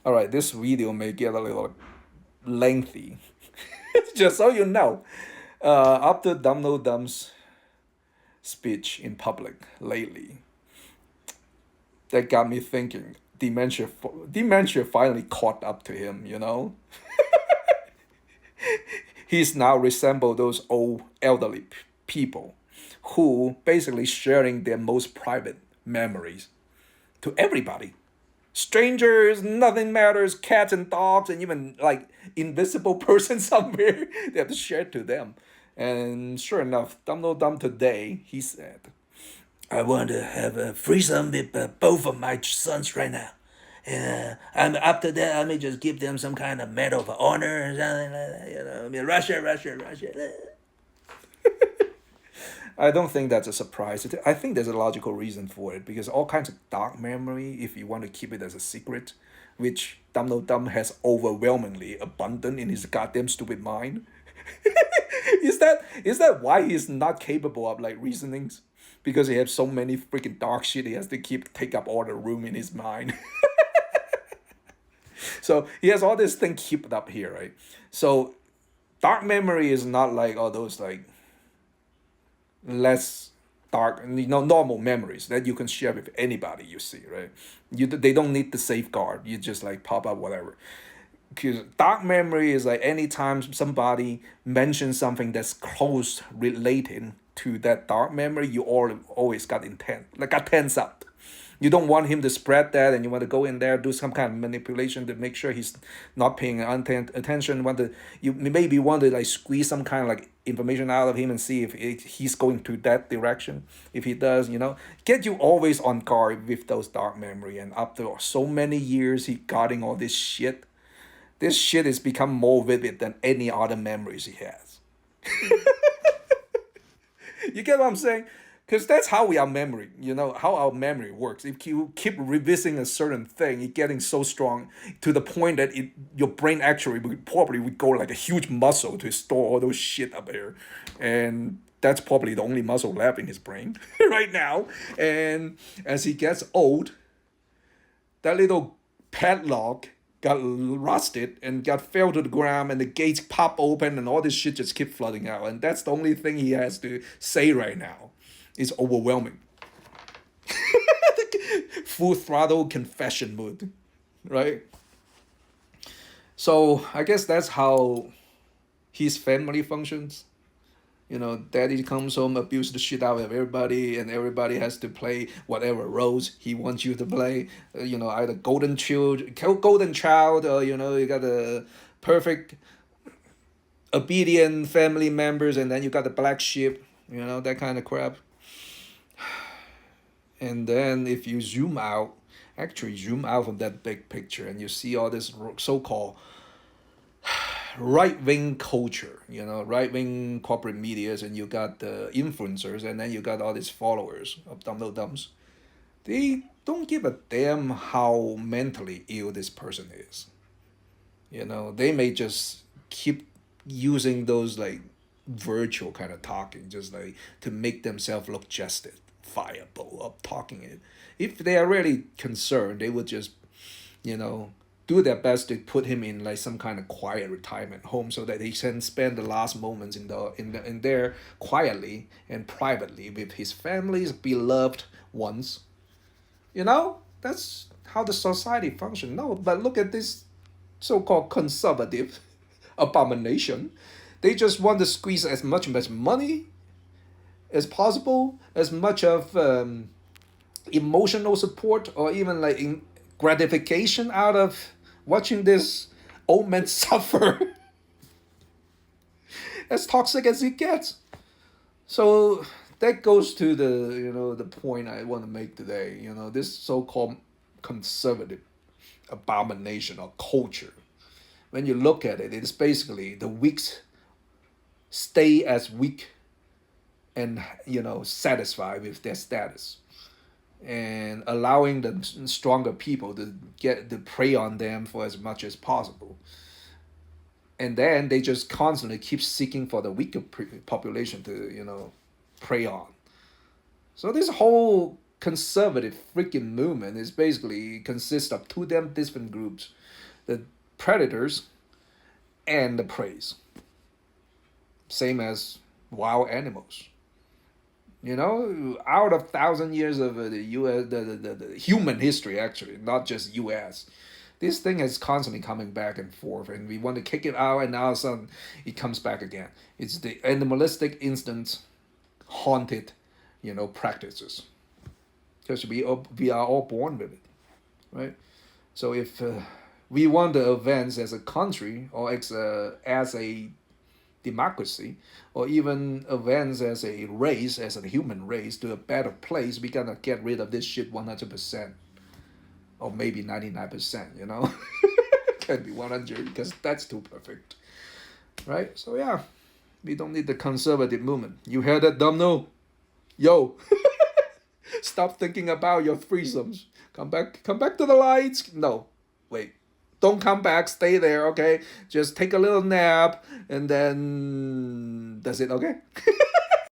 All right, this video may get a little lengthy. Just so you know, after Dumb No Dumb's speech in public lately, that got me thinking. Dementia finally caught up to him. He's now resemble those old elderly people who basically sharing their most private memories to everybody. Strangers, nothing matters, cats and dogs, and even like invisible person somewhere, they have to share to them. And sure enough, Dumb No Dumb today, he said, I want to have a threesome with both of my sons right now. And after that, I may just give them some kind of medal of honor or something like that. I mean, Russia, Russia, Russia. I don't think that's a surprise. I think there's a logical reason for it because all kinds of dark memory, if you want to keep it as a secret, which Dumb No Dumb has overwhelmingly abundant in his goddamn stupid mind. Is that why he's not capable of like reasonings? Because he has so many freaking dark shit he has to keep take up all the room in his mind. So he has all this thing kept up here, right? So dark memory is not like all those like less dark, normal memories that you can share with anybody you see, right? They don't need the safeguard. You just like pop up whatever. Because dark memory is like anytime somebody mentions something that's close related to that dark memory, you always got intent, like got tense up. You don't want him to spread that, and you want to go in there do some kind of manipulation to make sure he's not paying attention. You maybe want to like squeeze some kind of like information out of him and see if he's going to that direction. If he does, get you always on guard with those dark memory. And after so many years, he guarding all this shit. This shit has become more vivid than any other memories he has. You get what I'm saying? Because that's how we are memory, how our memory works. If you keep revisiting a certain thing, it's getting so strong to the point that your brain actually would go like a huge muscle to store all those shit up there. And that's probably the only muscle left in his brain right now. And as he gets old, that little padlock got rusted and got fell to the ground and the gates pop open and all this shit just keep flooding out. And that's the only thing he has to say right now. It's overwhelming. Full throttle confession mood, right? So I guess that's how his family functions. Daddy comes home, abuse the shit out of everybody, and everybody has to play whatever roles he wants you to play. Either golden child, or you got the perfect, obedient family members, and then you got the black sheep. That kind of crap. And then if you actually zoom out from that big picture, and you see all this so-called right wing culture, right wing corporate medias, and you got the influencers, and then you got all these followers of Dumb No Dumbs. They don't give a damn how mentally ill this person is. They may just keep using those like virtual kind of talking, just like to make themselves look justifiable of talking it. If they are really concerned, they would just, you know, do their best to put him in like some kind of quiet retirement home so that he can spend the last moments in there quietly and privately with his family's beloved ones. That's how the society functions. No, but look at this so-called conservative abomination. They just want to squeeze as much money as possible, as much of emotional support or even like gratification out of watching this old man suffer. As toxic as it gets. So that goes to the point I want to make today. This so-called conservative abomination or culture. When you look at it, it's basically the weak stay as weak and satisfied with their status, and allowing the stronger people to get to prey on them for as much as possible. And then they just constantly keep seeking for the weaker population to prey on. So this whole conservative freaking movement is basically consists of two damn different groups, the predators and the preys, same as wild animals. You know, out of 1,000 years of the U.S. The human history, actually, not just U.S. This thing is constantly coming back and forth, and we want to kick it out, and now all of a sudden it comes back again. It's the animalistic instinct haunted, practices, because we are all born with it, right? So if we want to advance as a country or as a democracy, or even advance as a race, as a human race, to a better place, we gotta get rid of this shit 100%, or maybe 99%. Can be 100 because that's too perfect, right? So yeah, we don't need the conservative movement. You hear that, Domino? Yo, stop thinking about your threesomes. Come back to the lights. No, wait. Don't come back. Stay there, okay? Just take a little nap, and then that's it, okay?